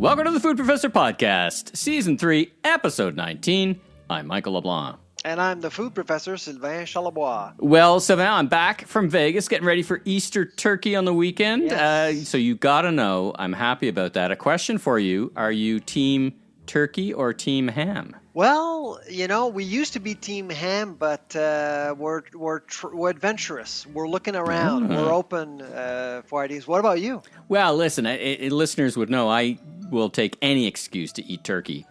Welcome to the Food Professor Podcast, Season 3, Episode 19. I'm Michael LeBlanc. And I'm the Food Professor, Sylvain Charlebois. Well, Sylvain, I'm back from Vegas, getting ready for Easter turkey on the weekend. Yes. So you got to know, I'm happy about that. A question for you. Are you team turkey or team ham? Well, you know, we used to be Team Ham, but we're adventurous. We're looking around. We're open for ideas. What about you? Well, listen, listeners would know I will take any excuse to eat turkey.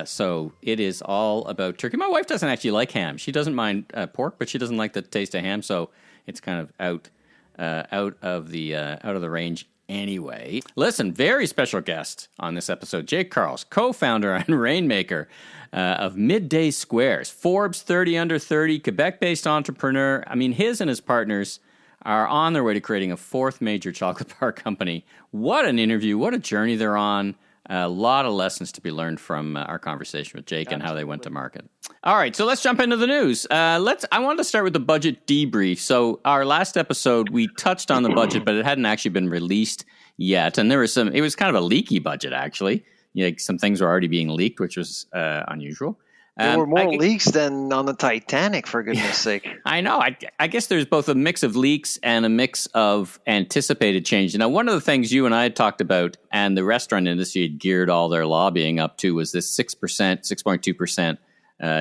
So it is all about turkey. My wife doesn't actually like ham. She doesn't mind pork, but she doesn't like the taste of ham. So it's kind of out of the range anyway. Listen, very special guest on this episode, Jake Karls, co-founder and Rainmaker of Midday Squares, Forbes 30 under 30, Quebec-based entrepreneur. I mean, his and his partners are on their way to creating a fourth major chocolate bar company. What an interview. What a journey they're on. A lot of lessons to be learned from our conversation with Jake and how they went to market. All right, so let's jump into the news. I wanted to start with the budget debrief. So our last episode, we touched on the budget, but it hadn't actually been released yet. And it was kind of a leaky budget, actually. Some things were already being leaked, which was unusual. There were more leaks than on the Titanic, for goodness sake. I know. I guess there's both a mix of leaks and a mix of anticipated change. Now, one of the things you and I had talked about and the restaurant industry had geared all their lobbying up to was this 6.2%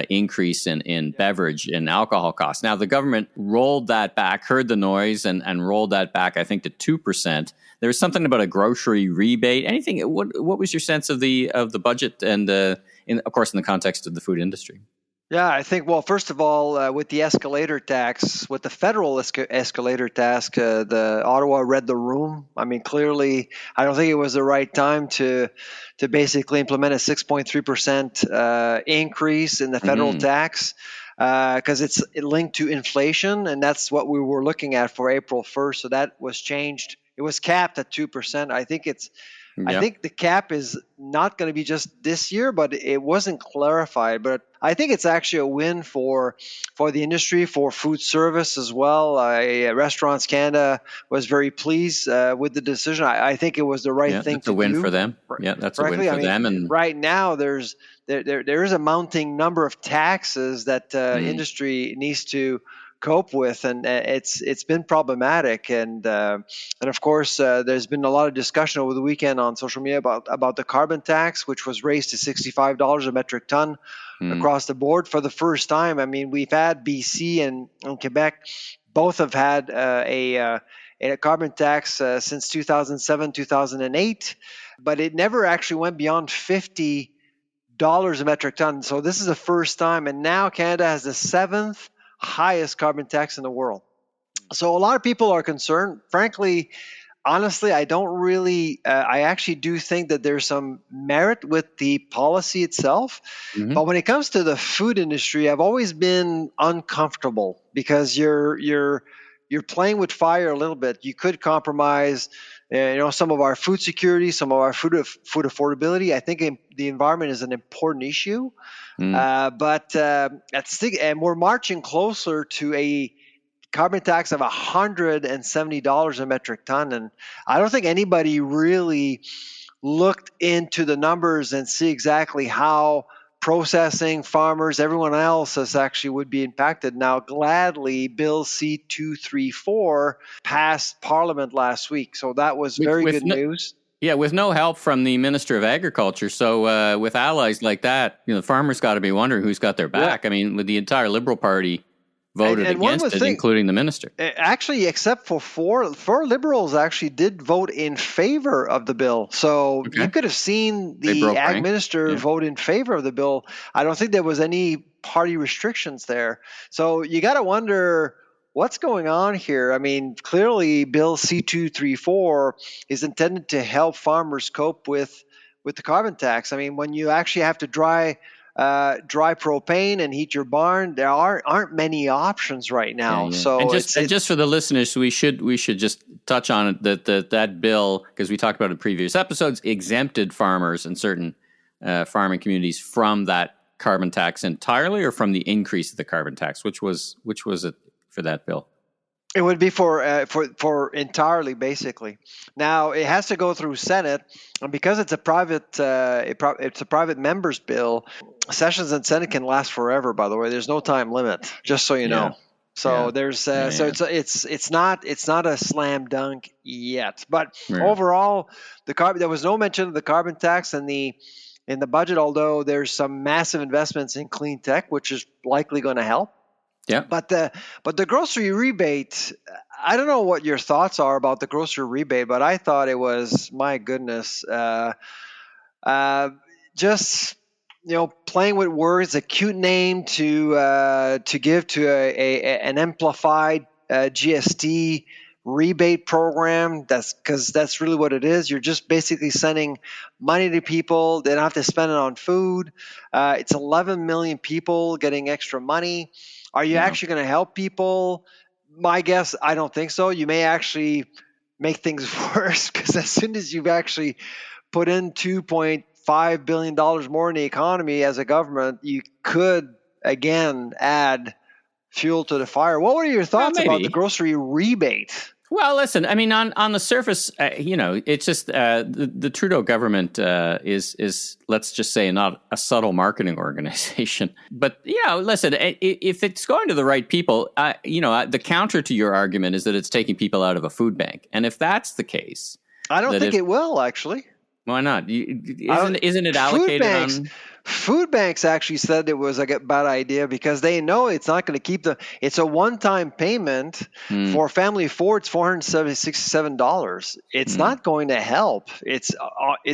increase in beverage and alcohol costs. Now, the government rolled that back, heard the noise, and rolled that back, I think, to 2%. There was something about a grocery rebate. Anything? What was your sense of the budget and of course, in the context of the food industry? Yeah, I think, well, first of all, with the escalator tax, with the federal escalator tax, the Ottawa read the room. I mean, clearly, I don't think it was the right time to basically implement a 6.3% increase in the federal tax because it's linked to inflation, and that's what we were looking at for April 1st. So that was changed. It was capped at 2%. I think the cap is not going to be just this year, but it wasn't clarified. But I think it's actually a win for the industry, for food service as well. Restaurants Canada was very pleased with the decision. I think it was the right thing to do. That's a win for them. Yeah, that's frankly, a win for them. And right now, there is a mounting number of taxes that industry needs to cope with, and it's been problematic, and of course there's been a lot of discussion over the weekend on social media about the carbon tax, which was raised to $65 a metric ton across the board for the first time. I mean, we've had BC and Quebec both have had a carbon tax since 2007, 2008, but it never actually went beyond $50 a metric ton. So this is the first time, and now Canada has the seventh highest carbon tax in the world. So a lot of people are concerned. Frankly, honestly, I don't really, I actually do think that there's some merit with the policy itself. But when it comes to the food industry, I've always been uncomfortable because you're playing with fire a little bit. You could compromise some of our food security, some of our food affordability. I think the environment is an important issue, but and we're marching closer to a carbon tax of $170 a metric ton, and I don't think anybody really looked into the numbers and see exactly how processing, farmers, everyone else actually would be impacted. Now, gladly, Bill C-234 passed Parliament last week, so that was very good news. Yeah, with no help from the Minister of Agriculture. So with allies like that, the farmers got to be wondering who's got their back. Yeah. I mean, with the entire Liberal Party voted against it, including the minister. Actually, except for four Liberals actually did vote in favor of the bill. So you could have seen the Ag Minister vote in favor of the bill. I don't think there was any party restrictions there. So you got to wonder what's going on here. I mean, clearly Bill C-234 is intended to help farmers cope with the carbon tax. I mean, when you actually have to dry propane and heat your barn, there aren't many options right now. So and just for the listeners, we should just touch on it that bill, because we talked about it in previous episodes, exempted farmers and certain farming communities from that carbon tax entirely, or from the increase of the carbon tax. Which was it for that bill? It would be for entirely, basically. Now it has to go through Senate, and because it's a it's a private members bill. Sessions in Senate can last forever. By the way, there's no time limit. Just so you Yeah, know. So yeah, there's yeah, so yeah. it's not a slam dunk yet. But Yeah. overall, there was no mention of the carbon tax in the budget. Although there's some massive investments in clean tech, which is likely going to help. Yeah. But the grocery rebate, I don't know what your thoughts are about the grocery rebate, but I thought it was, my goodness, uh, just playing with words, a cute name to give to an amplified GST rebate program. That's really what it is. You're just basically sending money to people. They don't have to spend it on food. It's 11 million people getting extra money. Are you Yeah. actually going to help people? My guess, I don't think so. You may actually make things worse, because as soon as you've actually put in $2.5 billion more in the economy as a government, you could again add fuel to the fire. What were your Well, thoughts about the maybe. grocery rebate? Well, listen. I mean, on the surface, it's just the Trudeau government is let's just say not a subtle marketing organization. But listen, if it's going to the right people, the counter to your argument is that it's taking people out of a food bank, and if that's the case, I don't think it will, actually. Why not? Isn't it allocated on? Food banks actually said it was a bad idea because they know it's not going to keep it's a one-time payment for family of four. It's $467. It's not going to help. It's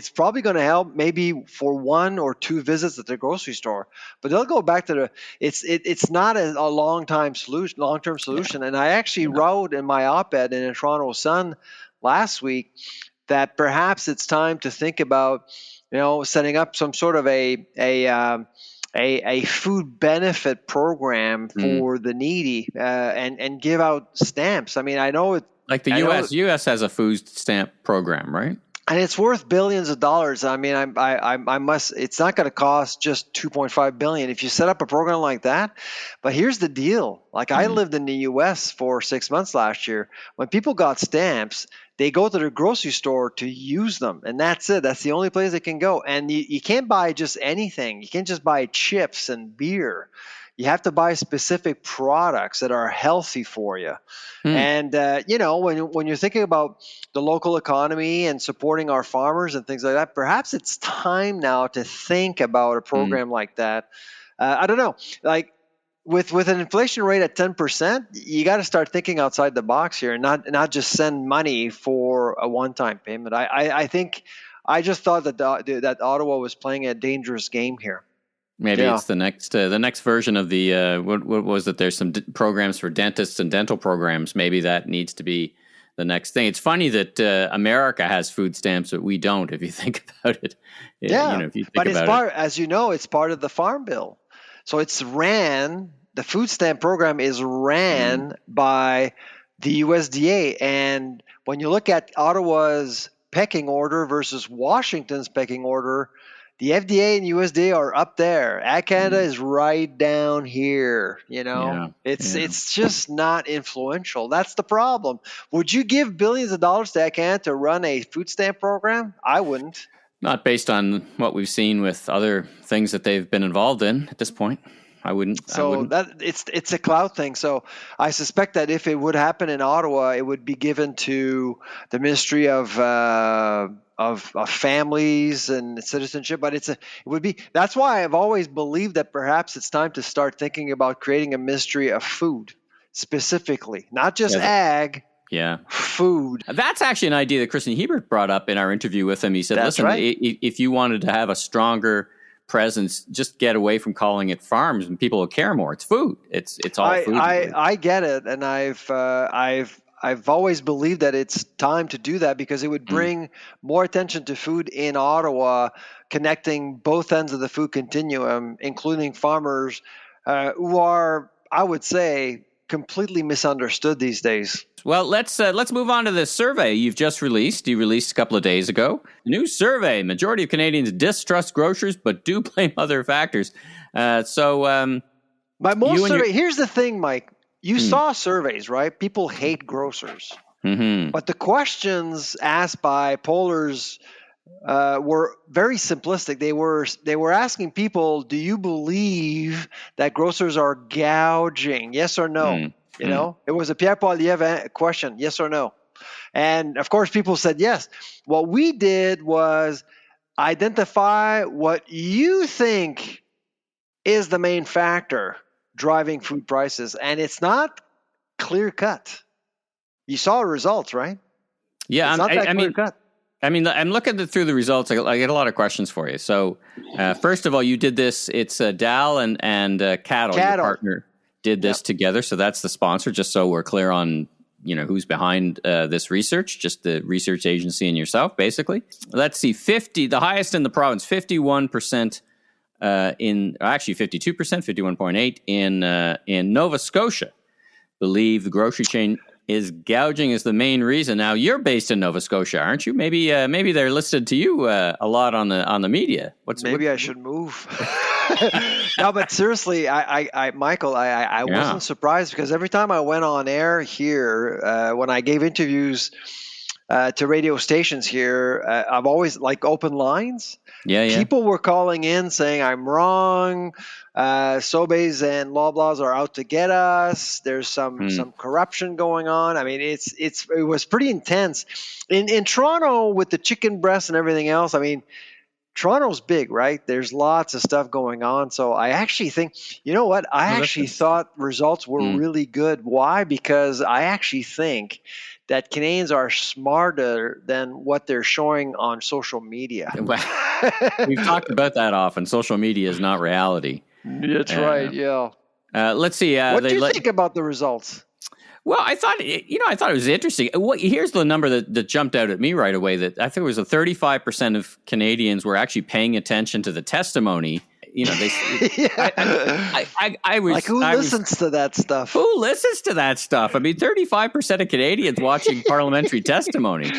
probably going to help maybe for one or two visits at the grocery store, but they'll go back to it's not a long-term solution. And I actually wrote in my op-ed in the Toronto Sun last week that perhaps it's time to think about, setting up some sort of a food benefit program for the needy, and give out stamps. I mean, I know it. Like the U.S. has a food stamp program, right? And it's worth billions of dollars. I mean, I must. It's not going to cost just $2.5 billion if you set up a program like that. But here's the deal: like I lived in the U.S. for 6 months last year. When people got stamps, they go to the grocery store to use them, and that's it. That's the only place they can go. And you can't buy just anything. You can't just buy chips and beer. You have to buy specific products that are healthy for you. And when you're thinking about the local economy and supporting our farmers and things like that, perhaps it's time now to think about a program like that. I don't know, like with an inflation rate at 10%, you got to start thinking outside the box here, and not just send money for a one-time payment. I think I just thought that Ottawa was playing a dangerous game here. Maybe it's the next version of the what was it? There's some programs for dentists and dental programs. Maybe that needs to be the next thing. It's funny that America has food stamps, but we don't. If you think about it, if you think but about it, as you know, it's part of the Farm Bill. So it's ran. The food stamp program is ran by the USDA, and when you look at Ottawa's pecking order versus Washington's pecking order, the FDA and USDA are up there. Ag Canada is right down here. It's just not influential. That's the problem. Would you give billions of dollars to Ag Canada to run a food stamp program? I wouldn't. Not based on what we've seen with other things that they've been involved in at this point. I wouldn't. That it's a clout thing. So I suspect that if it would happen in Ottawa, it would be given to the Ministry of Families and Citizenship. But it would be. That's why I've always believed that perhaps it's time to start thinking about creating a Ministry of Food specifically, not just ag. Yeah. Food. That's actually an idea that Christian Hebert brought up in our interview with him. He said, That's listen, right. If you wanted to have a stronger presence, just get away from calling it farms and people will care more. It's food. It's all food. I get it. And I've always believed that it's time to do that because it would bring more attention to food in Ottawa, connecting both ends of the food continuum, including farmers who are, I would say, completely misunderstood these days. Well, let's move on to this survey you've just released. You released a couple of days ago. A new survey. Majority of Canadians distrust grocers, but do blame other factors. Here's the thing, Mike. you saw surveys, right? People hate grocers. But the questions asked by pollers were very simplistic. They were asking people, do you believe that grocers are gouging? Yes or no? It was a Pierre Poilievre question, yes or no? And of course, people said yes. What we did was identify what you think is the main factor driving food prices, and it's not clear cut. You saw results, right? Yeah, it's not that clear cut. I mean, I'm looking through the results. I get a lot of questions for you. So, first of all, you did this. It's Dow and Cattle, your partner, did this together. So that's the sponsor. Just so we're clear on who's behind this research. Just the research agency and yourself, basically. Let's see, the highest in the province, 51%. Actually 52%, 51.8% in Nova Scotia. Believe the grocery chain is gouging is the main reason. Now you're based in Nova Scotia, aren't you? Maybe they're listed to you a lot on the media. I should move. No, but seriously, Michael, I wasn't surprised because every time I went on air here, when I gave interviews to radio stations here, I've always open lines. Yeah. People were calling in saying I'm wrong. Sobeys and Loblaws are out to get us. There's some corruption going on. I mean, it was pretty intense in Toronto with the chicken breast and everything else. I mean, Toronto's big, right? There's lots of stuff going on. So I actually think, I thought results were really good. Why? Because I actually think that Canadians are smarter than what they're showing on social media. We've talked about that often. Social media is not reality. That's right. Yeah. Let's see. What do you think about the results? Well, I thought it was interesting. Here's the number that jumped out at me right away. That I think it was 35% of Canadians were actually paying attention to the testimony. Who listens to that stuff? Who listens to that stuff? I mean, 35% of Canadians watching parliamentary testimony.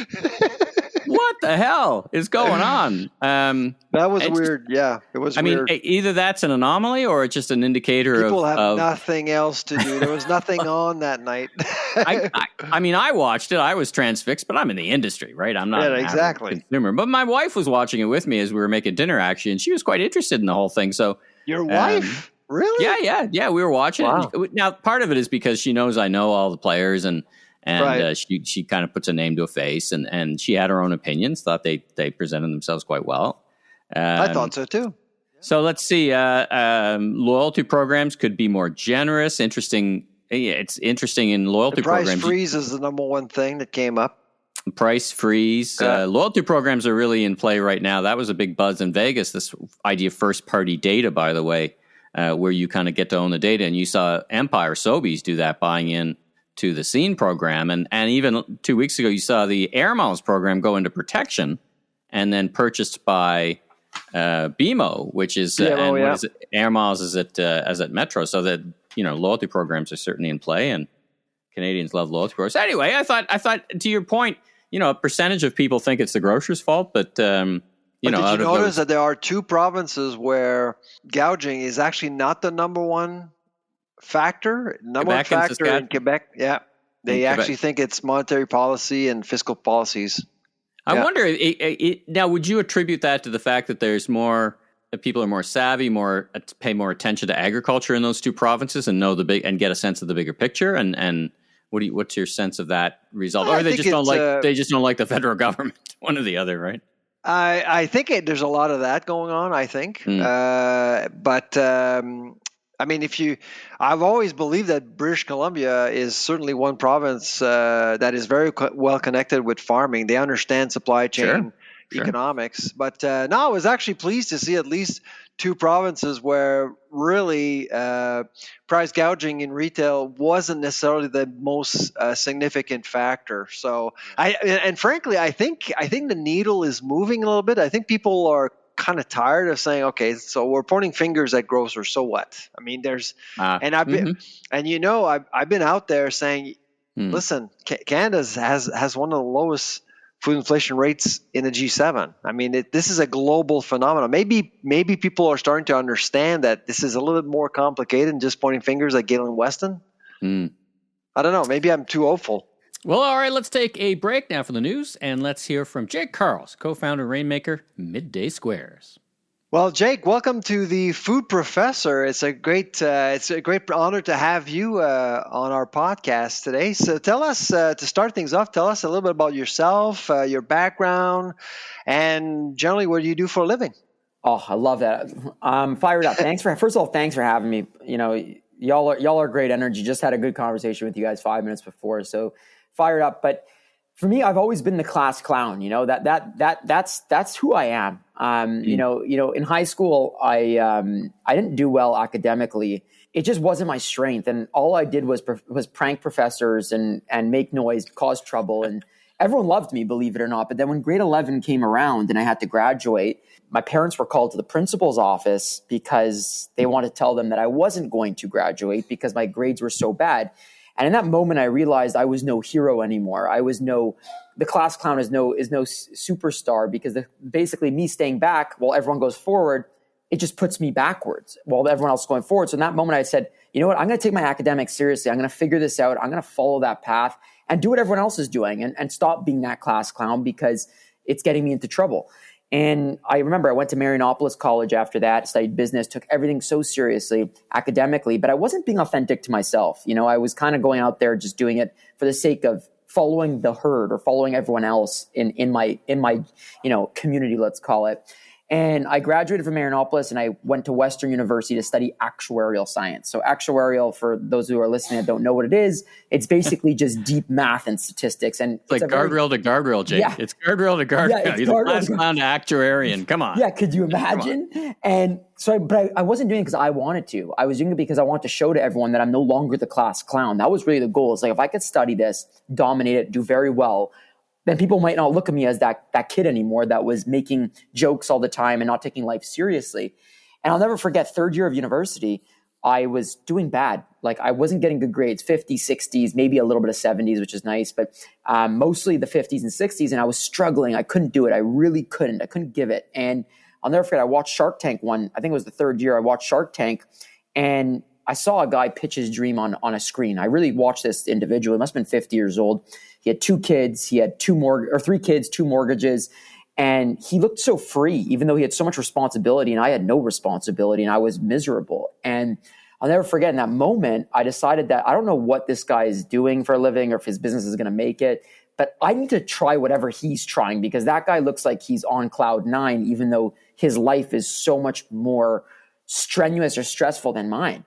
What the hell is going on? That was weird. Yeah, it was weird. I mean, either that's an anomaly or it's just an indicator People have nothing else to do. There was nothing on that night. I watched it. I was transfixed, but I'm in the industry, right? I'm not exactly consumer. But my wife was watching it with me as we were making dinner, actually, and she was quite interested in the whole thing. So your wife? Really? Yeah. We were watching it. Now, part of it is because she knows I know all the players and she kind of puts a name to a face, and she had her own opinions. Thought they presented themselves quite well. I thought so too. So let's see. Loyalty programs could be more generous. Interesting. It's interesting in loyalty programs. Price freeze is the number one thing that came up. Price freeze. Loyalty programs are really in play right now. That was a big buzz in Vegas. This idea of first party data, by the way, where you kind of get to own the data, and you saw Empire Sobeys do that, buying in to the Scene program. And even 2 weeks ago, you saw the Air Miles program go into protection and then purchased by BMO, which is what is it? Air Miles is at Metro. So that, loyalty programs are certainly in play, and Canadians love loyalty programs. Anyway, I thought to your point, a percentage of people think it's the grocer's fault, but did you notice that there are two provinces where gouging is actually not the number one factor? Number one factor in Quebec, they actually think it's monetary policy and fiscal policies. I wonder now, would you attribute that to the fact that there's more people are more savvy, pay more attention to agriculture in those two provinces and know and get a sense of the bigger picture? And what's your sense of that result? Or they just don't like the federal government, one or the other, right? I think there's a lot of that going on. I think, but. I mean, I've always believed that British Columbia is certainly one province that is very well connected with farming. They understand supply chain economics. But no, I was actually pleased to see at least two provinces where really price gouging in retail wasn't necessarily the most significant factor. So, frankly, I think the needle is moving a little bit. I think people are kind of tired of saying, okay, so we're pointing fingers at grocers. So what? I mean, I've been out there saying, listen, Canada has one of the lowest food inflation rates in the G7. I mean, this is a global phenomenon. Maybe people are starting to understand that this is a little bit more complicated than just pointing fingers at Galen Weston. I don't know. Maybe I'm too hopeful. Well, all right, let's take a break now for the news, and let's hear from Jake Karls, co-founder Rainmaker, Midday Squares. Well, Jake, welcome to the Food Professor. It's a great honor to have you on our podcast today. So, tell us to start things off. Tell us a little bit about yourself, your background, and generally what do you do for a living? Oh, I love that. I'm fired up. First of all, thanks for having me. You know, y'all are great energy. Just had a good conversation with you guys 5 minutes before, so fired up. But for me, I've always been the class clown. You know, that's who I am. You know, in high school, I didn't do well academically. It just wasn't my strength, and all I did was prank professors and make noise, cause trouble, and everyone loved me, believe it or not. But then when grade 11 came around and I had to graduate, my parents were called to the principal's office because they wanted to tell them that I wasn't going to graduate because my grades were so bad. And in that moment, I realized I was no hero anymore. The class clown is no superstar because basically me staying back while everyone goes forward, it just puts me backwards while everyone else is going forward. So in that moment, I said, you know what? I'm going to take my academics seriously. I'm going to figure this out. I'm going to follow that path and do what everyone else is doing and stop being that class clown because it's getting me into trouble. And I remember I went to Marinopolis College after that, studied business, took everything so seriously academically, but I wasn't being authentic to myself. You know, I was kind of going out there just doing it for the sake of following the herd or following everyone else in my community, let's call it. And I graduated from Marinopolis and I went to Western University to study actuarial science. So actuarial, for those who are listening that don't know what it is, it's basically just deep math and statistics. And it's like guardrail to guardrail, Jake. Yeah. It's guardrail to guardrail. Yeah, you're the class clown to actuarian. Come on. Yeah, could you imagine? And so, but I wasn't doing it because I wanted to. I was doing it because I wanted to show to everyone that I'm no longer the class clown. That was really the goal. It's like, if I could study this, dominate it, do very well, then people might not look at me as that kid anymore that was making jokes all the time and not taking life seriously. And I'll never forget, third year of university, I was doing bad. Like, I wasn't getting good grades, 50s, 60s, maybe a little bit of 70s, which is nice, but mostly the 50s and 60s. And I was struggling. I couldn't do it. I really couldn't. I couldn't give it. And I'll never forget, I watched Shark Tank I think it was the third year I watched Shark Tank, and I saw a guy pitch his dream on a screen. I really watched this individual. He must have been 50 years old. He had 2 kids. He had 3 kids, 2 mortgages. And he looked so free, even though he had so much responsibility and I had no responsibility and I was miserable. And I'll never forget, in that moment, I decided that I don't know what this guy is doing for a living or if his business is going to make it, but I need to try whatever he's trying, because that guy looks like he's on cloud 9, even though his life is so much more strenuous or stressful than mine.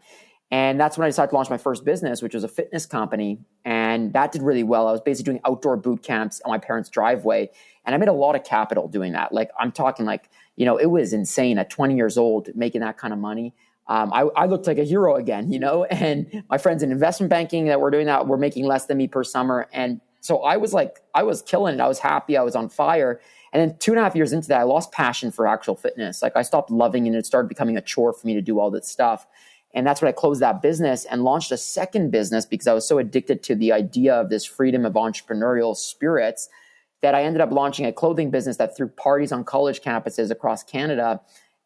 And that's when I decided to launch my first business, which was a fitness company. And that did really well. I was basically doing outdoor boot camps on my parents' driveway. And I made a lot of capital doing that. Like, I'm talking like, you know, it was insane at 20 years old, making that kind of money. I looked like a hero again, you know, and my friends in investment banking that were doing that were making less than me per summer. And so I was killing it. I was happy. I was on fire. And then 2.5 years into that, I lost passion for actual fitness. Like, I stopped loving it and it started becoming a chore for me to do all this stuff. And that's when I closed that business and launched a second business, because I was so addicted to the idea of this freedom of entrepreneurial spirits that I ended up launching a clothing business that threw parties on college campuses across Canada.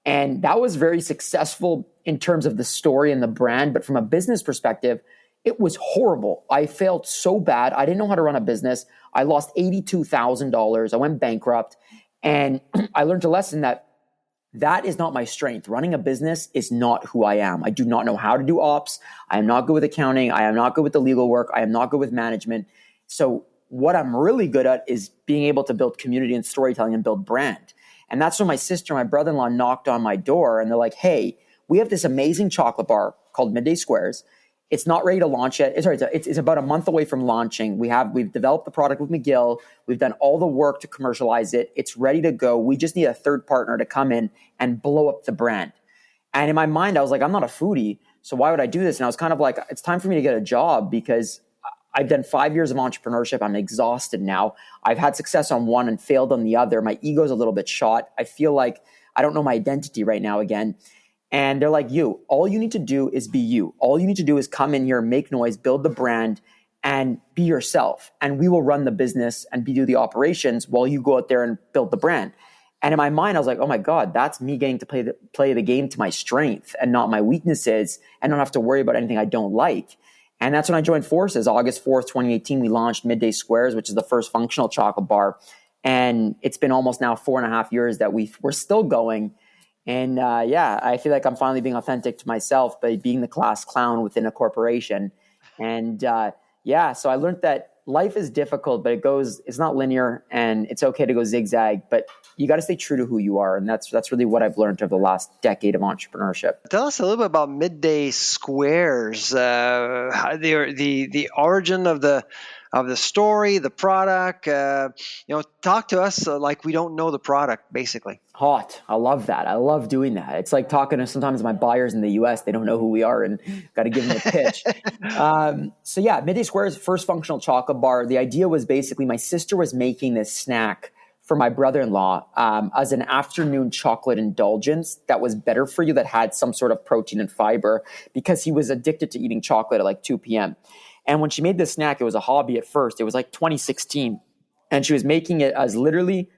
And that was very successful in terms of the story and the brand. But from a business perspective, it was horrible. I failed so bad. I didn't know how to run a business. I lost $82,000. I went bankrupt. And I learned a lesson that is not my strength. Running a business is not who I am. I do not know how to do ops. I am not good with accounting. I am not good with the legal work. I am not good with management. So what I'm really good at is being able to build community and storytelling and build brand. And that's when my sister and my brother-in-law knocked on my door and they're like, hey, we have this amazing chocolate bar called Midday Squares. It's not ready to launch yet. It's about a month away from launching. We've developed the product with McGill. We've done all the work to commercialize it. It's ready to go. We just need a third partner to come in and blow up the brand. And in my mind, I was like, I'm not a foodie, so why would I do this? And I was kind of like, it's time for me to get a job, because I've done 5 years of entrepreneurship. I'm exhausted now. I've had success on one and failed on the other. My ego's a little bit shot. I feel like I don't know my identity right now again. And they're like, all you need to do is be you. All you need to do is come in here, make noise, build the brand, and be yourself. And we will run the business and do the operations while you go out there and build the brand. And in my mind, I was like, oh my God, that's me getting to play the game to my strength and not my weaknesses, and not have to worry about anything I don't like. And that's when I joined forces. August 4th, 2018, we launched Midday Squares, which is the first functional chocolate bar. And it's been almost now 4.5 years that we're still going. And I feel like I'm finally being authentic to myself by being the class clown within a corporation. And so I learned that life is difficult, but it's not linear, and it's okay to go zigzag, but you got to stay true to who you are. And that's really what I've learned over the last decade of entrepreneurship. Tell us a little bit about Midday Squares, the origin of the story, the product. Talk to us like we don't know the product, basically. Hot. I love that. I love doing that. It's like talking to sometimes my buyers in the US. They don't know who we are and got to give them a pitch. Midday Squares, first functional chocolate bar. The idea was basically my sister was making this snack for my brother-in-law as an afternoon chocolate indulgence that was better for you, that had some sort of protein and fiber, because he was addicted to eating chocolate at like 2 p.m. And when she made this snack, it was a hobby at first. It was like 2016. And she was making it as literally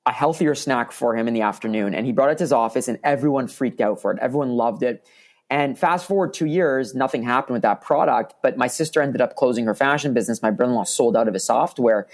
a healthier snack for him in the afternoon. And he brought it to his office and everyone freaked out for it. Everyone loved it. And fast forward 2 years, nothing happened with that product. But my sister ended up closing her fashion business. My brother-in-law sold out of his software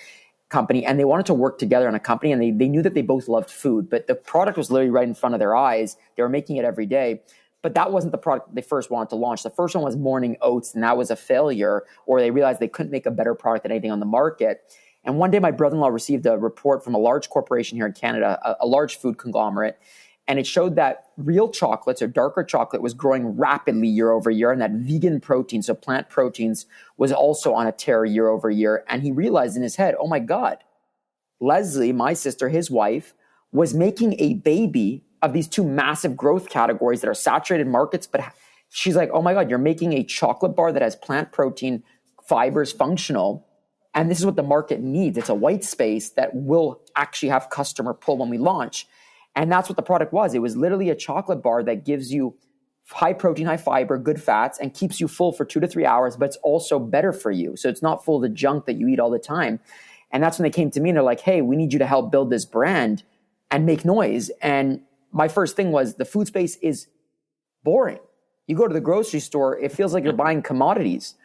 company, and they wanted to work together on a company, and they knew that they both loved food, but the product was literally right in front of their eyes. They were making it every day, but that wasn't the product they first wanted to launch. The first one was morning oats, and that was a failure, or they realized they couldn't make a better product than anything on the market. And one day my brother-in-law received a report from a large corporation here in Canada, a large food conglomerate, and it showed that real chocolates, or darker chocolate, was growing rapidly year over year, and that vegan protein, so plant proteins, was also on a tear year over year. And he realized in his head, oh my God, Leslie, my sister, his wife, was making a baby of these two massive growth categories that are saturated markets. But she's like, oh my God, you're making a chocolate bar that has plant protein, fibers, functional. And this is what the market needs. It's a white space that will actually have customer pull when we launch. And that's what the product was. It was literally a chocolate bar that gives you high protein, high fiber, good fats, and keeps you full for 2 to 3 hours, but it's also better for you. So it's not full of the junk that you eat all the time. And that's when they came to me and they're like, hey, we need you to help build this brand and make noise. And my first thing was, the food space is boring. You go to the grocery store, it feels like you're buying commodities.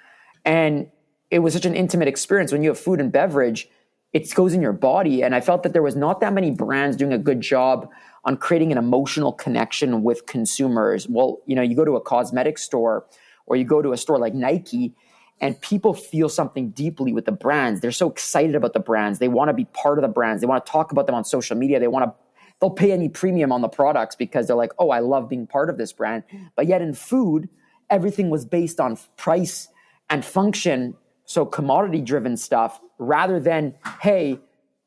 And it was such an intimate experience. When you have food and beverage, it goes in your body. And I felt that there was not that many brands doing a good job on creating an emotional connection with consumers. Well, you go to a cosmetic store or you go to a store like Nike, and people feel something deeply with the brands. They're so excited about the brands. They want to be part of the brands. They want to talk about them on social media. They'll pay any premium on the products because they're like, oh, I love being part of this brand. But yet in food, everything was based on price and function. So commodity-driven stuff, rather than, hey,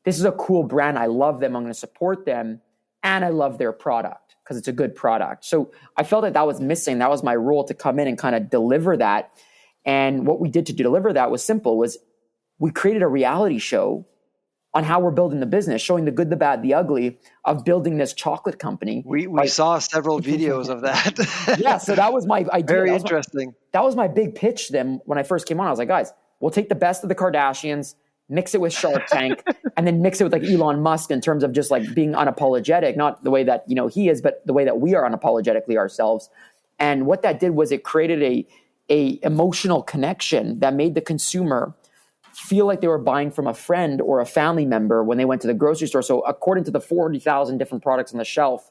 this is a cool brand. I love them. I'm going to support them. And I love their product because it's a good product. So I felt that was missing. That was my role, to come in and kind of deliver that. And what we did to deliver that was simple, was we created a reality show on how we're building the business, showing the good, the bad, the ugly of building this chocolate company. We saw several videos of that. Yeah, so that was my idea. Very interesting. That was my big pitch to them when I first came on. I was like, guys, we'll take the best of the Kardashians, mix it with Shark Tank, and then mix it with like Elon Musk in terms of just like being unapologetic, not the way that he is, but the way that we are unapologetically ourselves. And what that did was it created a emotional connection that made the consumer feel like they were buying from a friend or a family member when they went to the grocery store. So according to the 40,000 different products on the shelf,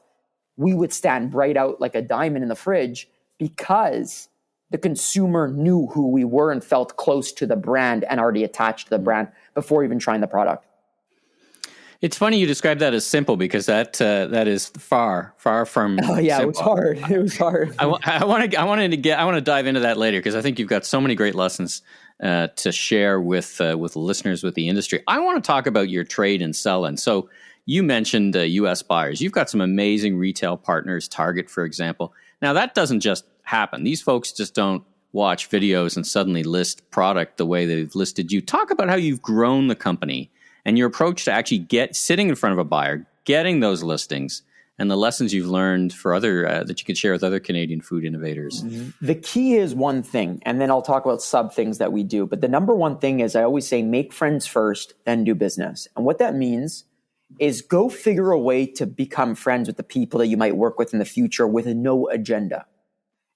we would stand bright out like a diamond in the fridge because the consumer knew who we were and felt close to the brand and already attached to the brand before even trying the product. It's funny you describe that as simple, because that is far from. Oh yeah, simple. It was hard. It was hard. I want to dive into that later, because I think you've got so many great lessons to share with listeners, with the industry. I want to talk about your trade and sell-in. So you mentioned U.S. buyers. You've got some amazing retail partners, Target, for example. Now that doesn't just happen. These folks just don't watch videos and suddenly list product the way they've listed you. Talk about how you've grown the company and your approach to actually sitting in front of a buyer, getting those listings, and the lessons you've learned for other that you could share with other Canadian food innovators. Mm-hmm. The key is one thing, and then I'll talk about sub things that we do. But the number one thing is, I always say, make friends first, then do business. And what that means is go figure a way to become friends with the people that you might work with in the future with no agenda.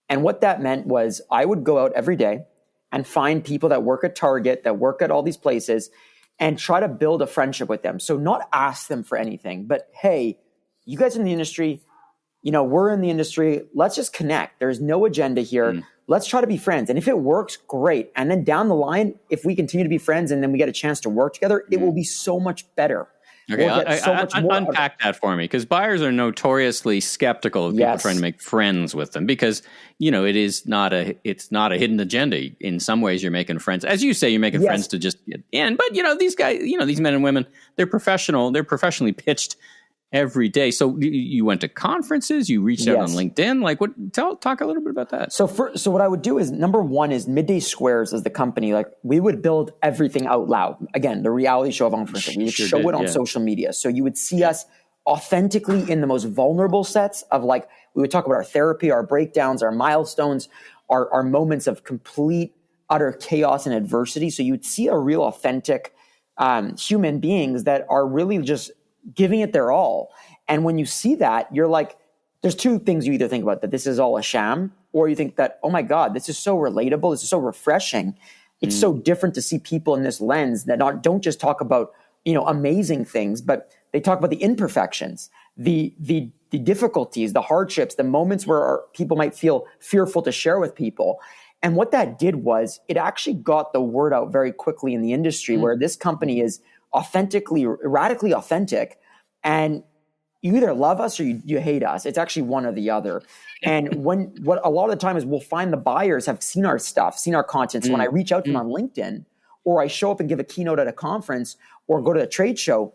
And what that meant was I would go out every day and find people that work at Target, that work at all these places, and try to build a friendship with them. So not ask them for anything, but hey, you guys in the industry, we're in the industry. Let's just connect. There's no agenda here. Let's try to be friends. And if it works, great. And then down the line, if we continue to be friends and then we get a chance to work together, it will be so much better. Okay, unpack that for me, because buyers are notoriously skeptical of people trying to make friends with them, because it's not a hidden agenda. In some ways, you're making friends, as you say, you're making friends to just get in. But these guys, these men and women, they're professional. They're professionally pitched every day. So you went to conferences, you reached out on LinkedIn. Like, talk a little bit about that. So what I would do is, number one is Midday Squares as the company. Like, we would build everything out loud. Again, the reality show of entrepreneurship. We would show it on social media. So you would see us authentically in the most vulnerable sets of, like, we would talk about our therapy, our breakdowns, our milestones, our moments of complete, utter chaos and adversity. So you would see a real authentic human beings that are really just giving it their all. And when you see that, you're like, there's two things you either think about, that this is all a sham, or you think that, oh my God, this is so relatable. This is so refreshing. It's so different to see people in this lens that don't just talk about, amazing things, but they talk about the imperfections, the difficulties, the hardships, the moments where people might feel fearful to share with people. And what that did was it actually got the word out very quickly in the industry, where this company is radically authentic, and you either love us or you hate us. It's actually one or the other. And what a lot of the time is, we'll find the buyers have seen our stuff, seen our content. So when I reach out to them on LinkedIn, or I show up and give a keynote at a conference or go to a trade show,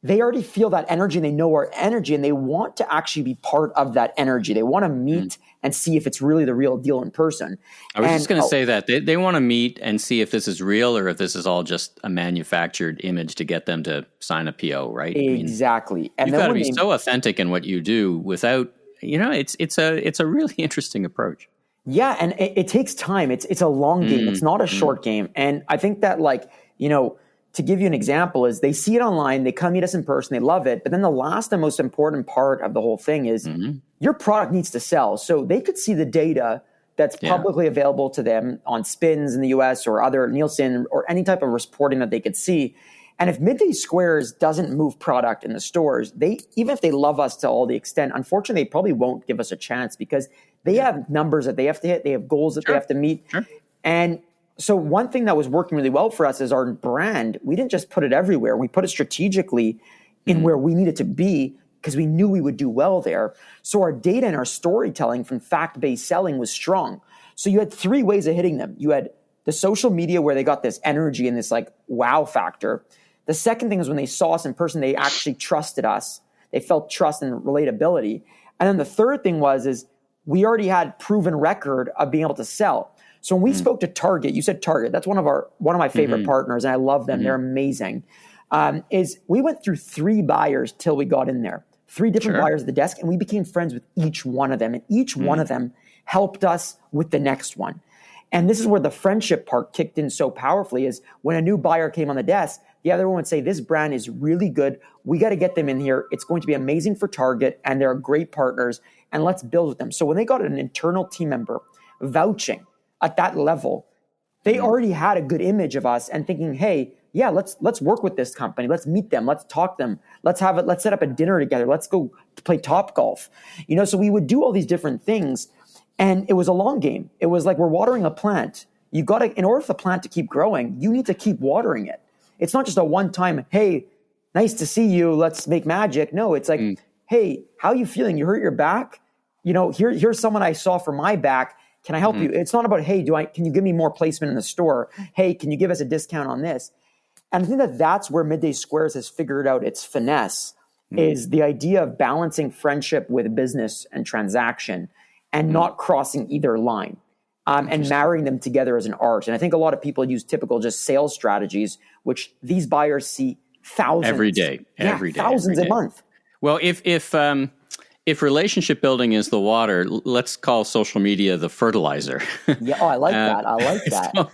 they already feel that energy and they know our energy, and they want to actually be part of that energy. They want to meet and see if it's really the real deal in person. I was just going to say that they want to meet and see if this is real, or if this is all just a manufactured image to get them to sign a PO, right? Exactly. And you've got to be so authentic in what you do without, it's a really interesting approach. Yeah. And it takes time. It's a long game. It's not a short game. And I think that, to give you an example, is they see it online, they come meet us in person, they love it. But then the last and most important part of the whole thing is your product needs to sell. So they could see the data that's publicly available to them on Spins in the US or other Nielsen or any type of reporting that they could see. And if Midday Squares doesn't move product in the stores, even if they love us to all the extent, unfortunately, they probably won't give us a chance, because they have numbers that they have to hit. They have goals that they have to meet. And so one thing that was working really well for us is our brand. We didn't just put it everywhere. We put it strategically in where we needed to be, because we knew we would do well there. So our data and our storytelling from fact-based selling was strong. So you had three ways of hitting them. You had the social media, where they got this energy and this wow factor. The second thing is, when they saw us in person, they actually trusted us. They felt trust and relatability. And then the third thing is we already had proven record of being able to sell. So when we spoke to Target, you said Target, that's one of my favorite partners, and I love them. They're amazing. Is we went through 3 buyers till we got in there, 3 different buyers at the desk, and we became friends with each one of them. And each one of them helped us with the next one. And this is where the friendship part kicked in so powerfully, is when a new buyer came on the desk, the other one would say, this brand is really good. We got to get them in here. It's going to be amazing for Target, and they're great partners, and let's build with them. So when they got an internal team member vouching at that level, they already had a good image of us and thinking, hey, yeah, let's work with this company. Let's meet them. Let's talk to them. Let's set up a dinner together. Let's go play Topgolf. So we would do all these different things, and it was a long game. It was like we're watering a plant. You got to, in order for the plant to keep growing, you need to keep watering it. It's not just a one-time, hey, nice to see you, let's make magic. No, it's like, hey, how are you feeling? You hurt your back? Here's someone I saw for my back. Can I help you? It's not about, hey, can you give me more placement in the store? Hey, can you give us a discount on this? And I think that's where Midday Squares has figured out its finesse, is the idea of balancing friendship with business and transaction, and not crossing either line, and marrying them together as an art. And I think a lot of people use typical just sales strategies, which these buyers see thousands. Every day. Thousands a month. Well, if relationship building is the water, let's call social media the fertilizer. Yeah, I like that. I like that.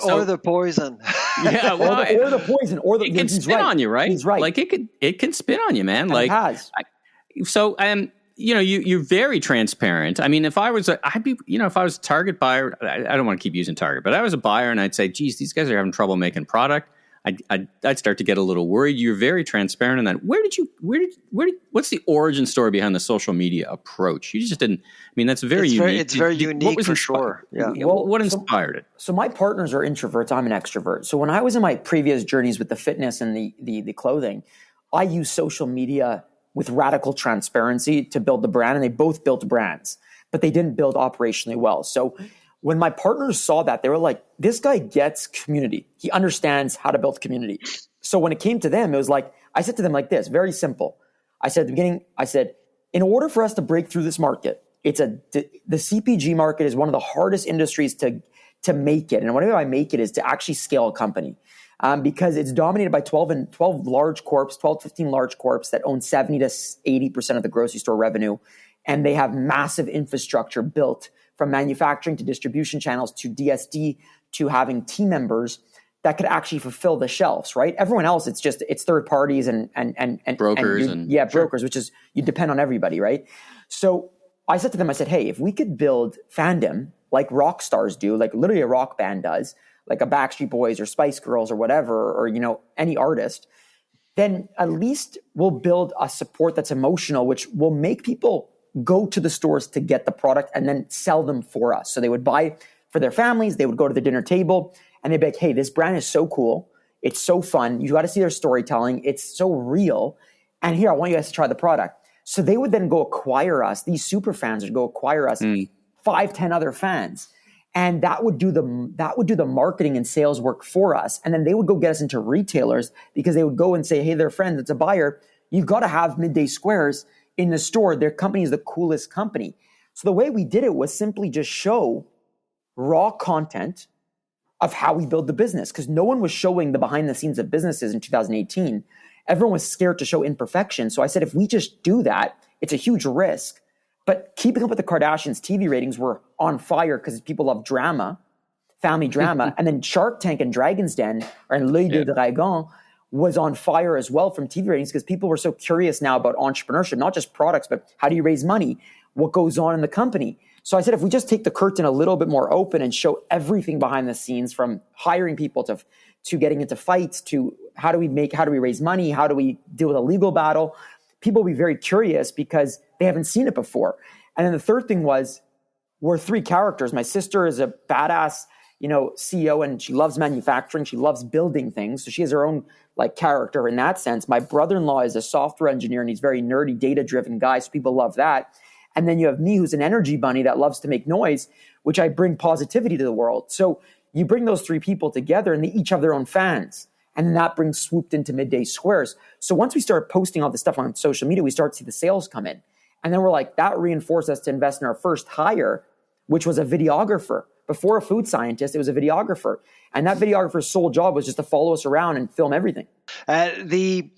Or the poison. Yeah, well, or the poison. Or it can spin on you, right? He's right. Like it can spin on you, man. And like it has. you're very transparent. I mean, if I was if I was a Target buyer, I don't want to keep using Target, but I was a buyer and I'd say, geez, these guys are having trouble making product. I'd start to get a little worried. You're very transparent in that. What's the origin story behind the social media approach? You just didn't, I mean, that's very unique. It's very unique for sure. Yeah. What inspired it? So my partners are introverts. I'm an extrovert. So when I was in my previous journeys with the fitness and the clothing, I used social media with radical transparency to build the brand, and they both built brands, but they didn't build operationally well. So when my partners saw that, they were like, this guy gets community. He understands how to build community. So when it came to them, it was like, I said to them like this, very simple. I said at the beginning, in order for us to break through this market, the CPG market is one of the hardest industries to make it. And what I mean by make it is to actually scale a company. Because it's dominated by 12 large corps, 12, 15 large corps that own 70 to 80% of the grocery store revenue. And they have massive infrastructure built from manufacturing to distribution channels to DSD to having team members that could actually fulfill the shelves, right? Everyone else, it's third parties and brokers brokers, which is, you depend on everybody, right? So I said to them, hey, if we could build fandom like rock stars do, like literally a rock band does, like a Backstreet Boys or Spice Girls or whatever, or, any artist, then at least we'll build a support that's emotional, which will make people go to the stores to get the product and then sell them for us. So they would buy for their families, they would go to the dinner table and they'd be like, hey, this brand is so cool. It's so fun. You got to see their storytelling. It's so real. And here, I want you guys to try the product. So they would then go acquire us. These super fans would go acquire us 5, 10 other fans. And that would do the marketing and sales work for us. And then they would go get us into retailers because they would go and say, hey, their friend that's a buyer, you've got to have Midday Squares in the store. Their company is the coolest company. So the way we did it was simply just show raw content of how we build the business, because no one was showing the behind the scenes of businesses in 2018. Everyone was scared to show imperfection. So I said, if we just do that, it's a huge risk. But keeping up with the Kardashians, TV ratings were on fire because people love drama, family drama. And then Shark Tank and Dragon's Den, or L'Œil de Dragon, was on fire as well from TV ratings because people were so curious now about entrepreneurship, not just products, but how do you raise money? What goes on in the company? So I said, if we just take the curtain a little bit more open and show everything behind the scenes, from hiring people to getting into fights, to how do we raise money? How do we deal with a legal battle? People will be very curious because they haven't seen it before. And then the third thing was, we're 3 characters. My sister is a badass, CEO, and she loves manufacturing. She loves building things. So she has her own character in that sense. My brother-in-law is a software engineer and he's very nerdy, data-driven guy. So people love that. And then you have me, who's an energy bunny that loves to make noise, which I bring positivity to the world. So you bring those 3 people together and they each have their own fans. And then that brings swooped into Midday Squares. So once we start posting all this stuff on social media, we start to see the sales come in. And then we're like, that reinforced us to invest in our first hire, which was a videographer. Before a food scientist, it was a videographer. And that videographer's sole job was just to follow us around and film everything. The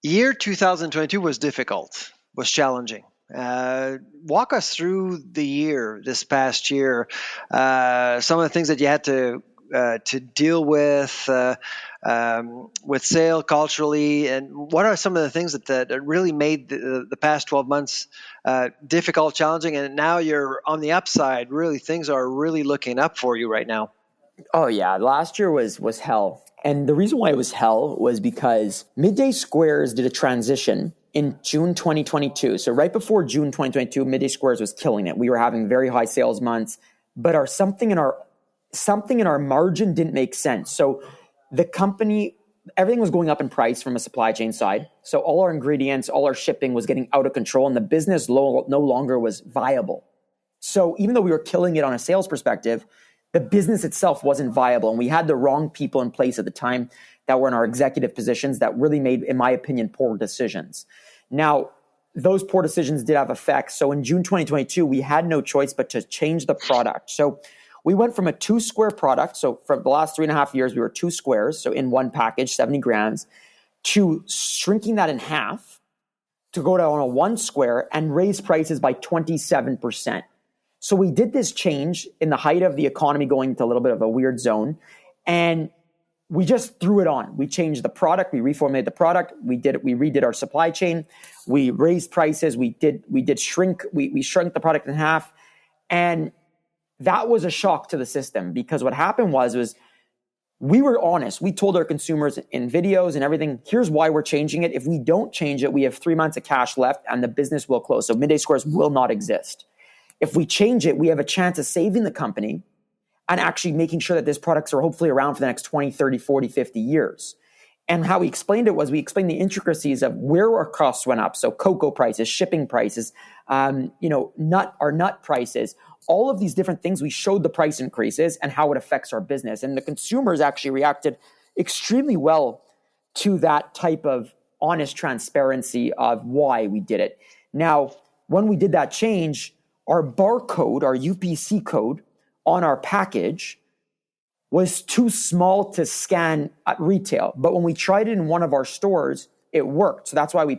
year 2022 was difficult, was challenging. Walk us through the year, this past year, some of the things that you had to deal with sale culturally, and what are some of the things that really made the past 12 months difficult, challenging, and now you're on the upside. Really, things are really looking up for you right now. Oh yeah, last year was hell, and the reason why it was hell was because Midday Squares did a transition in June 2022. So right before June 2022, Midday Squares was killing it. We were having very high sales months, but something in our margin didn't make sense. So the company, everything was going up in price from a supply chain side. So all our ingredients, all our shipping was getting out of control, and the business no longer was viable. So even though we were killing it on a sales perspective, the business itself wasn't viable. And we had the wrong people in place at the time that were in our executive positions that really made, in my opinion, poor decisions. Now, those poor decisions did have effects. So in June 2022, we had no choice but to change the product. So we went from a 2-square product. So for the last 3.5 years, we were 2 squares. So in one package, 70 grams, to shrinking that in half to go down on a 1 square and raise prices by 27%. So we did this change in the height of the economy going into a little bit of a weird zone. And we just threw it on. We changed the product. We reformulated the product. We redid our supply chain. We raised prices. We shrunk the product in half. And that was a shock to the system, because what happened was we were honest. We told our consumers in videos and everything, here's why we're changing it. If we don't change it, we have 3 months of cash left and the business will close. So Midday Squares will not exist. If we change it, we have a chance of saving the company and actually making sure that these products are hopefully around for the next 20, 30, 40, 50 years. And how we explained it was we explained the intricacies of where our costs went up. So cocoa prices, shipping prices, nut prices, all of these different things. We showed the price increases and how it affects our business. And the consumers actually reacted extremely well to that type of honest transparency of why we did it. Now, when we did that change, our barcode, our UPC code on our package was too small to scan at retail. But when we tried it in one of our stores, it worked. So that's why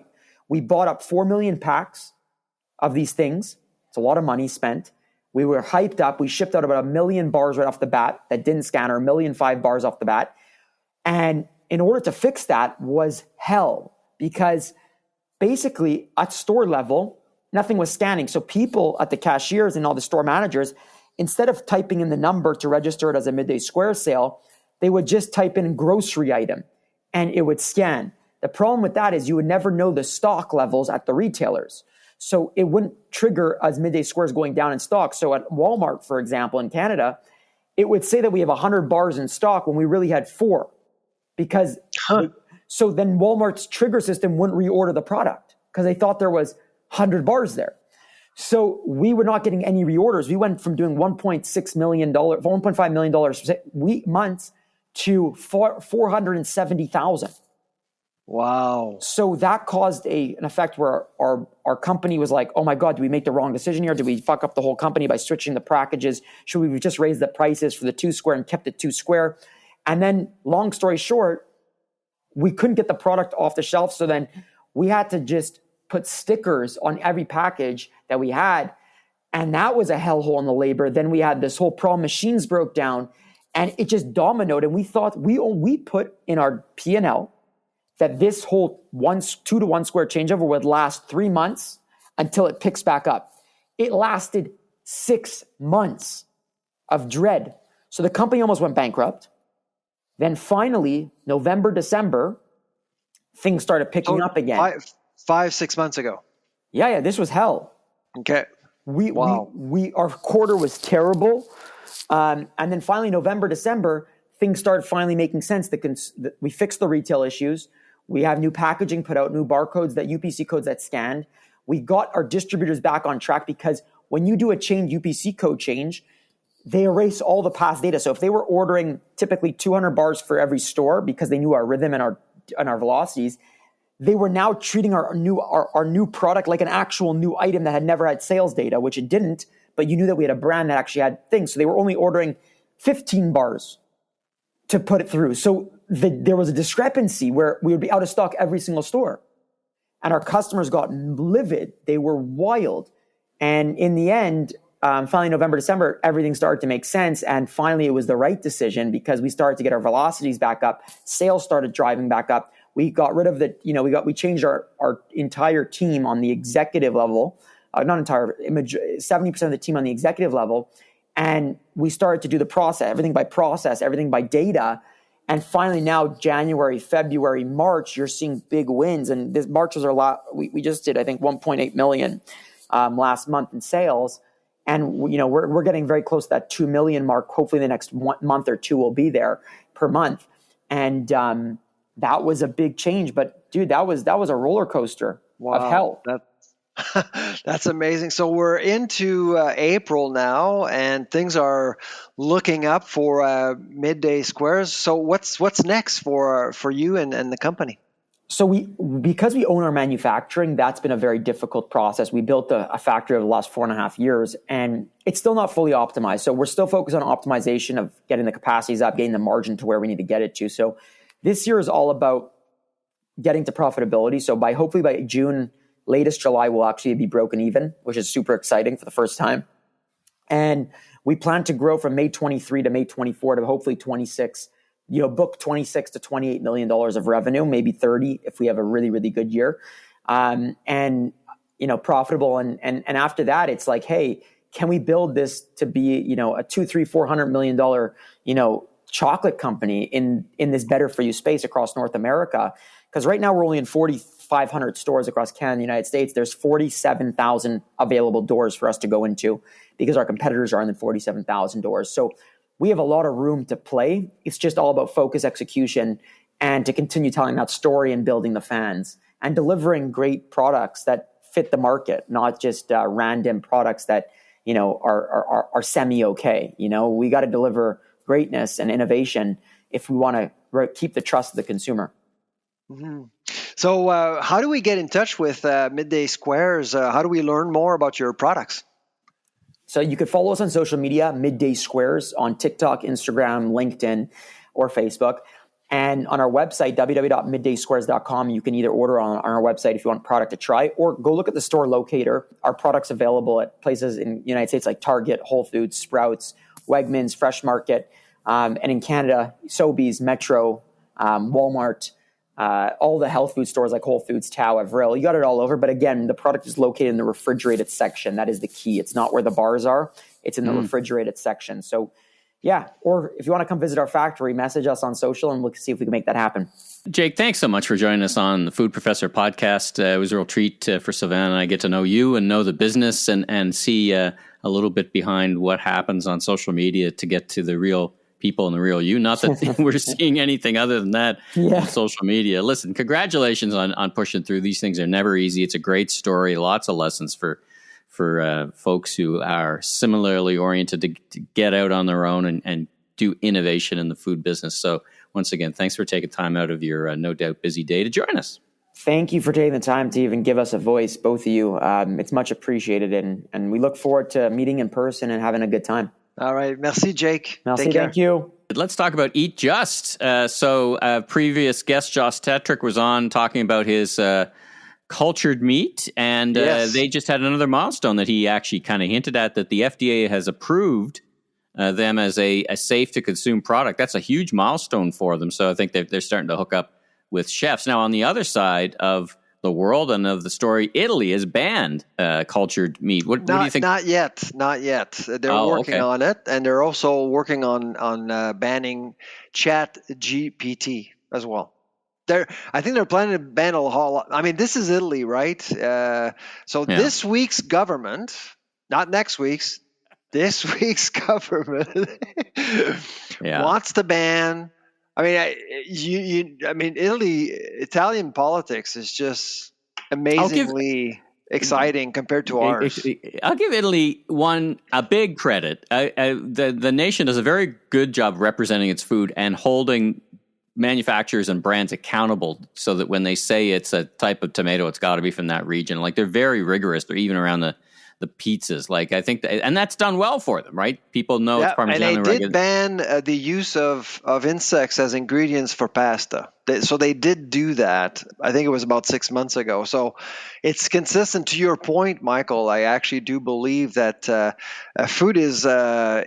we bought up 4 million packs of these things. It's a lot of money spent. We were hyped up. We shipped out about 1 million bars right off the bat that didn't scan, or 1,000,005 bars off the bat. And in order to fix that was hell, because basically at store level, nothing was scanning. So people at the cashiers and all the store managers, instead of typing in the number to register it as a Midday Square sale, they would just type in grocery item and it would scan. The problem with that is you would never know the stock levels at the retailers. So it wouldn't trigger as Midday Squares going down in stock. So at Walmart, for example, in Canada, it would say that we have 100 bars in stock when we really had 4. Because so then Walmart's trigger system wouldn't reorder the product because they thought there was 100 bars there. So we were not getting any reorders. We went from doing $1.6 million, $1.5 million months to 470,000. Wow. So that caused an effect where our company was like, oh my God, did we make the wrong decision here? Did we fuck up the whole company by switching the packages? Should we have just raised the prices for the 2 square and kept it 2 square? And then long story short, we couldn't get the product off the shelf. So then we had to just put stickers on every package that we had. And that was a hellhole in the labor. Then we had this whole problem. Machines broke down and it just dominoed. And we thought we put in our P&L that this whole 2 to 1 square changeover would last 3 months until it picks back up. It lasted 6 months of dread. So the company almost went bankrupt. Then finally, November, December, things started picking up again. 5-6 months ago. Yeah, this was hell. Okay. Our quarter was terrible. And then finally, November, December, things started finally making sense. We fixed the retail issues. We have new packaging put out, new barcodes, that UPC codes that scanned. We got our distributors back on track, because when you do a UPC code change, they erase all the past data. So if they were ordering typically 200 bars for every store because they knew our rhythm and our velocities, they were now treating our new product like an actual new item that had never had sales data, which it didn't, but you knew that we had a brand that actually had things. So they were only ordering 15 bars to put it through. So there was a discrepancy where we would be out of stock every single store. And our customers got livid. They were wild. And in the end, finally, November, December, everything started to make sense. And finally, it was the right decision, because we started to get our velocities back up. Sales started driving back up. We got rid of we changed our entire team on the executive level, 70% of the team on the executive level. And we started to do everything by data. And finally now, January, February, March, you're seeing big wins. And this March was our last, we just did, I think, 1.8 million last month in sales. And, we're getting very close to that 2 million mark. Hopefully the next month or two will be there per month. And that was a big change. But dude, that was a roller coaster of hell. That's amazing. So we're into April now, and things are looking up for Midday Squares. So what's next for you and the company? So because we own our manufacturing, that's been a very difficult process. We built a factory over the last 4.5 years, and it's still not fully optimized. So we're still focused on optimization of getting the capacities up, getting the margin to where we need to get it to. So this year is all about getting to profitability. So hopefully by June, latest July, we'll actually be broken even, which is super exciting for the first time. And we plan to grow from May 23 to May 24 to hopefully 26 book 26 to $28 million of revenue, maybe 30 if we have a really, really good year. And profitable. And after that, it's like, hey, can we build this to be, a $200-400 million, chocolate company in this better for you space across North America? Because right now we're only in 4,500 stores across Canada and the United States. There's 47,000 available doors for us to go into because our competitors are in the 47,000 doors. So we have a lot of room to play. It's just all about focus, execution, and to continue telling that story and building the fans and delivering great products that fit the market, not just random products that, are semi-okay. We got to deliver greatness and innovation if we want to keep the trust of the consumer. Mm-hmm. So how do we get in touch with Midday Squares? How do we learn more about your products? So you could follow us on social media, Midday Squares, on TikTok, Instagram, LinkedIn, or Facebook. And on our website, www.middaysquares.com, you can either order on our website if you want a product to try, or go look at the store locator. Our product's available at places in the United States like Target, Whole Foods, Sprouts, Wegmans, Fresh Market, and in Canada, Sobeys, Metro, Walmart, all the health food stores like Whole Foods, Tao, Avril. You got it all over. But again, the product is located in the refrigerated section. That is the key. It's not where the bars are. It's in the refrigerated section. So yeah, or if you want to come visit our factory, message us on social and we'll see if we can make that happen. Jake, thanks so much for joining us on the Food Professor podcast. It was a real treat for Savannah and I get to know you and know the business and see a little bit behind what happens on social media to get to the real people and the real you. Not that we're seeing anything other than that on social media. Listen, congratulations on pushing through. These things are never easy. It's a great story. Lots of lessons for folks who are similarly oriented to get out on their own and do innovation in the food business. So once again, thanks for taking time out of your no doubt busy day to join us. Thank you for taking the time to even give us a voice, both of you. It's much appreciated, and we look forward to meeting in person and having a good time. All right. Merci, Jake. Merci, thank you. Let's talk about Eat Just. So previous guest, Josh Tetrick, was on talking about his cultured meat, and they just had another milestone that he actually kind of hinted at, that the FDA has approved them as a safe to consume product. That's a huge milestone for them. So I think they're starting to hook up with chefs. Now, on the other side of the world and of the story, Italy has banned cultured meat. What do you think? Not yet. They're working on it, and they're also working on banning Chat GPT as well. I think they're planning to ban a whole. I mean, this is Italy, right? This week's government, not next week's, this week's government wants to ban. I mean, Italian politics is just amazingly exciting compared to ours. I'll give Italy a big credit. The nation does a very good job representing its food and holding manufacturers and brands accountable, so that when they say it's a type of tomato, it's got to be from that region. Like, they're very rigorous. They're even around the pizzas. Like, I think and that's done well for them, right? People know it's Parmesan. And they did ban the use of insects as ingredients for pasta. So they did do that. I think it was about 6 months ago. So it's consistent to your point, Michael. I actually do believe that food is. I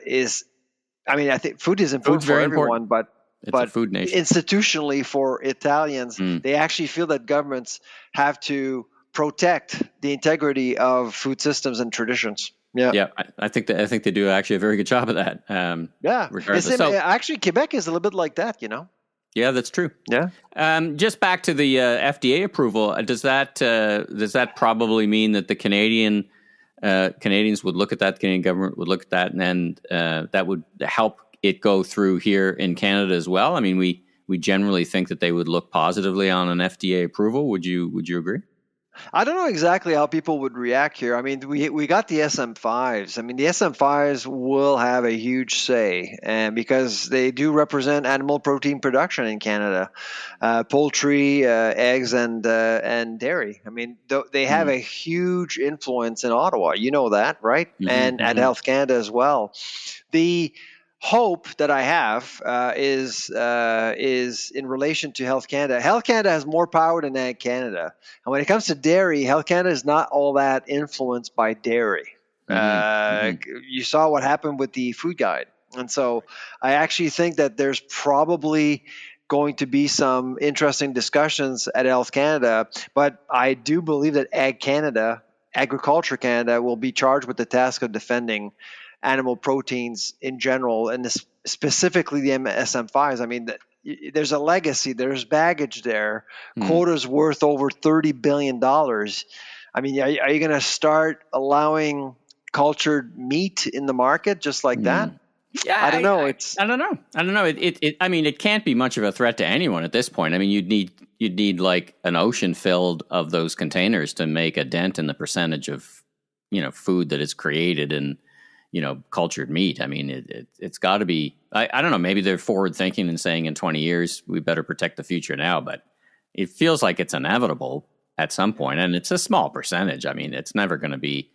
mean, I think food is important for everyone, but a food nation. Institutionally for Italians, they actually feel that governments have to protect the integrity of food systems and traditions. Yeah. I think they do actually a very good job of that. Regardless. Actually, Quebec is a little bit like that, Yeah, that's true. Yeah. Just back to the FDA approval. Does that probably mean that the Canadians would look at that, the Canadian government would look at that, and then that would help it go through here in Canada as well? I mean, we generally think that they would look positively on an FDA approval. Would you agree? I don't know exactly how people would react here. I mean, we got the SM5s. I mean, the SM5s will have a huge say, and because they do represent animal protein production in Canada, poultry, eggs, and dairy. I mean, they have a huge influence in Ottawa. You know that, right? And at Health Canada as well. The hope that I have is in relation to Health Canada. Health Canada has more power than Ag Canada. And when it comes to dairy, Health Canada is not all that influenced by dairy. You saw what happened with the food guide. And so I actually think that there's probably going to be some interesting discussions at Health Canada, but I do believe that Agriculture Canada will be charged with the task of defending animal proteins in general, and specifically the MSM5s. I mean, there's a legacy, there's baggage there. Quota's worth over $30 billion. I mean, are you going to start allowing cultured meat in the market just like that? Yeah, I don't know. I don't know. I mean, it can't be much of a threat to anyone at this point. I mean, you'd need like an ocean filled of those containers to make a dent in the percentage of, food that is created in, cultured meat. I mean, it's got to be. I don't know. Maybe they're forward thinking and saying in 20 years we better protect the future now, but it feels like it's inevitable at some point, and it's a small percentage. I mean, it's never going to be.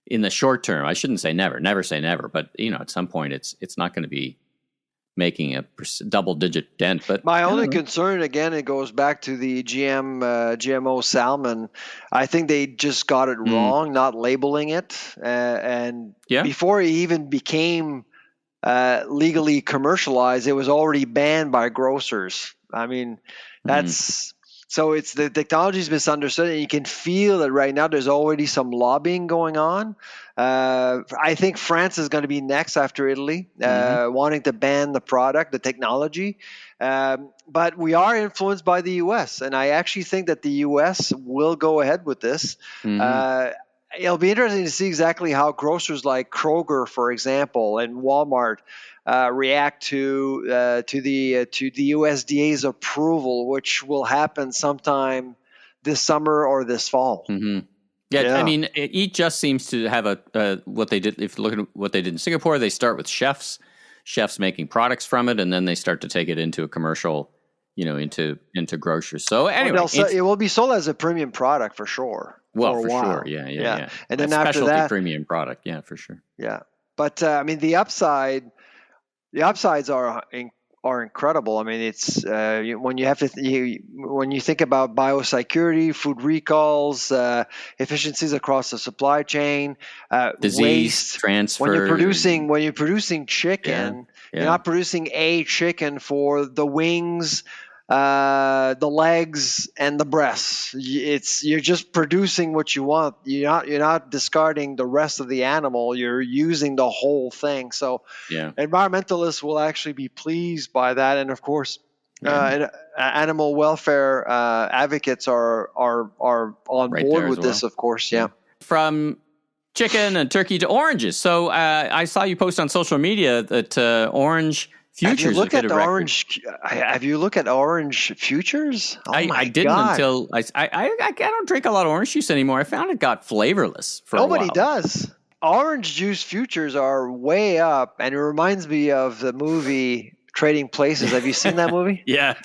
In the short term, I shouldn't say never say never, but at some point it's not going to be making a double-digit dent. But my only concern, again, it goes back to the GMO salmon. I think they just got it wrong, not labeling it, and before it even became legally commercialized, it was already banned by grocers. I mean, that's. So it's the technology is misunderstood, and you can feel that right now there's already some lobbying going on. I think France is going to be next after Italy, wanting to ban the product, the technology. But we are influenced by the U.S., and I actually think that the U.S. will go ahead with this. It'll be interesting to see exactly how grocers like Kroger, for example, and Walmart react to the USDA's approval, which will happen sometime this summer or this fall. Yeah, I mean, it just seems to have what they did. If you look at what they did in Singapore, they start with chefs making products from it, and then they start to take it into a commercial, into grocers. So anyway, it will be sold as a premium product for sure. Well, for sure, yeah. And then after specialty that, premium product, yeah, for sure. Yeah, but I mean, the upsides are incredible. I mean, it's when you think about biosecurity, food recalls, efficiencies across the supply chain, disease waste transfer. When you're producing chicken, you're not producing a chicken for the wings, the legs, and the breasts. You're just producing what you want. You're not discarding the rest of the animal. You're using the whole thing. So environmentalists will actually be pleased by that, and of course, animal welfare advocates are on board with this. Of course, From chicken and turkey to oranges. So I saw you post on social media that orange futures. Have you looked at orange futures? Oh I didn't until I don't drink a lot of orange juice anymore. I found it got flavorless for Nobody a while. does. Orange juice futures are way up, and it reminds me of the movie Trading Places. Have you seen that movie? Yeah.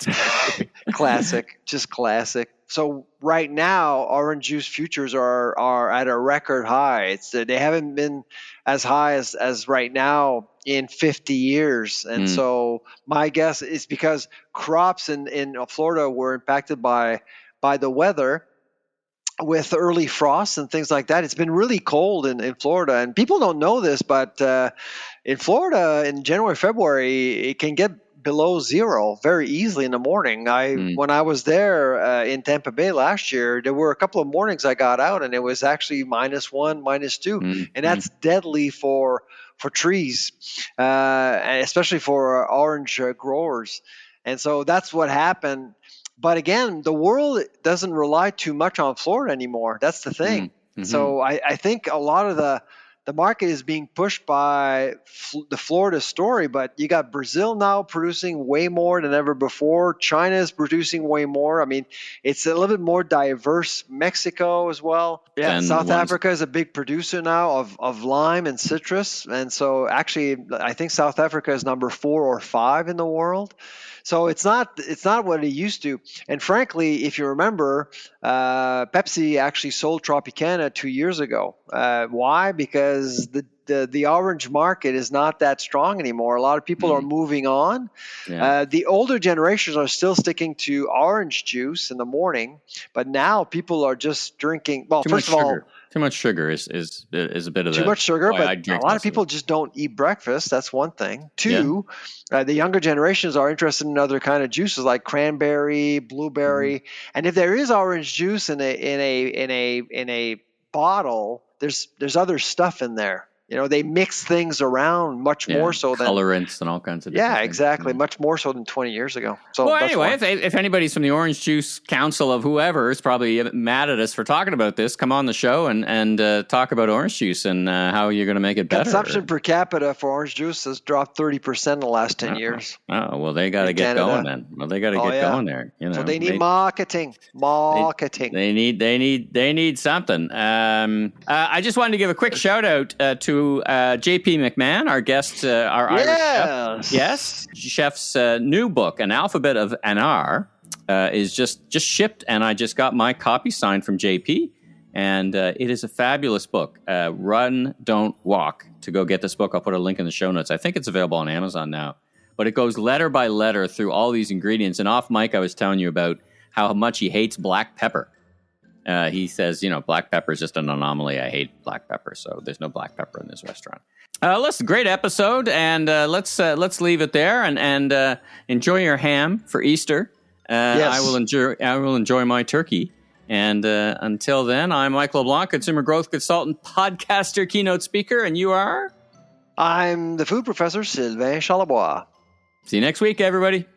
Classic, just classic. So right now, orange juice futures are at a record high. They haven't been as high as right now in 50 years. And so my guess is because crops in Florida were impacted by the weather with early frosts and things like that. It's been really cold in Florida, and people don't know this, but in Florida in January, February, it can get below zero very easily in the morning. When I was there in Tampa Bay last year, there were a couple of mornings I got out and it was actually -1, -2, and that's deadly for trees, and especially for orange growers. And so that's what happened. But again, the world doesn't rely too much on Florida anymore. That's the thing. So I think a lot of the market is being pushed by the Florida story, but you got Brazil now producing way more than ever before. China is producing way more. I mean, it's a little bit more diverse. Mexico as well. Yeah, South Africa is a big producer now of lime and citrus. And so actually, I think South Africa is number 4 or 5 in the world. So it's not what it used to. And frankly, if you remember, Pepsi actually sold Tropicana 2 years ago. Why? Because because the orange market is not that strong anymore. A lot of people are moving on. Yeah. The older generations are still sticking to orange juice in the morning, but now people are just drinking. Well, first of all, too much sugar is a bit of too much sugar, but a lot of people just don't eat breakfast. That's one thing. Two, the younger generations are interested in other kind of juices like cranberry, blueberry, and if there is orange juice in a bottle, there's other stuff in there. They mix things around much more so than colorants and all kinds of different things. Exactly, much more so than 20 years ago. So well, anyway, if anybody's from the Orange Juice Council of whoever is probably mad at us for talking about this, come on the show and talk about orange juice and how you're going to make it better. Consumption per capita for orange juice has dropped 30% in the last 10 years. Oh, well, they got to get going then. Well, they got to get going there. So they need marketing. They need something. I just wanted to give a quick shout out to JP McMahon, our guest, our Irish chef. Yes, chef's new book, An Alphabet of Anar, is just shipped, and I just got my copy signed from JP, and it is a fabulous book. Run, don't walk. To go get this book, I'll put a link in the show notes. I think it's available on Amazon now, but it goes letter by letter through all these ingredients. And off mic, I was telling you about how much he hates black pepper. He says, black pepper is just an anomaly. I hate black pepper, so there's no black pepper in this restaurant. Listen, great episode, and let's leave it there and enjoy your ham for Easter. Yes. I will enjoy my turkey. And until then, I'm Michael LeBlanc, consumer growth consultant, podcaster, keynote speaker, and you are? I'm the food professor, Sylvain Charlebois. See you next week, everybody.